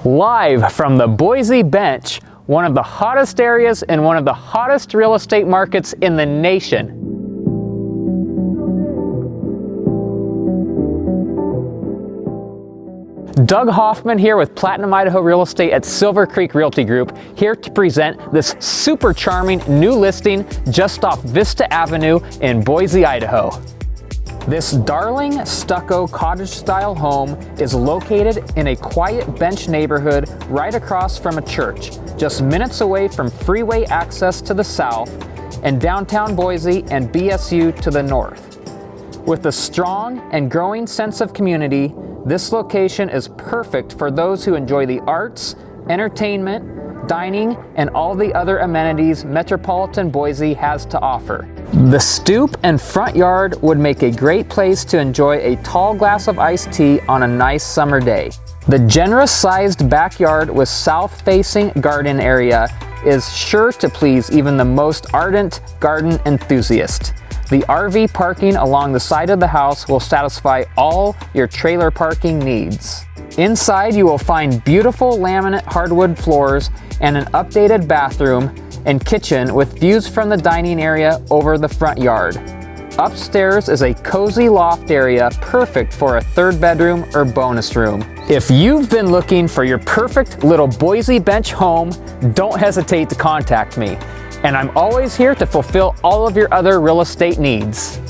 Live from the Boise Bench, one of the hottest areas and one of the hottest real estate markets in the nation. Doug Hoffman here with Platinum Idaho Real Estate at Silver Creek Realty Group, here to present this super charming new listing just off Vista Avenue in Boise, Idaho. This darling stucco cottage-style home is located in a quiet bench neighborhood right across from a church, just minutes away from freeway access to the south and downtown Boise and BSU to the north. With a strong and growing sense of community, this location is perfect for those who enjoy the arts, entertainment, dining, and all the other amenities metropolitan Boise has to offer. The stoop and front yard would make a great place to enjoy a tall glass of iced tea on a nice summer day. The generous-sized backyard with south-facing garden area is sure to please even the most ardent garden enthusiast. The RV parking along the side of the house will satisfy all your trailer parking needs. Inside, you will find beautiful laminate hardwood floors and an updated bathroom and kitchen with views from the dining area over the front yard. Upstairs is a cozy loft area perfect for a third bedroom or bonus room. If you've been looking for your perfect little Boise Bench home, don't hesitate to contact me. And I'm always here to fulfill all of your other real estate needs.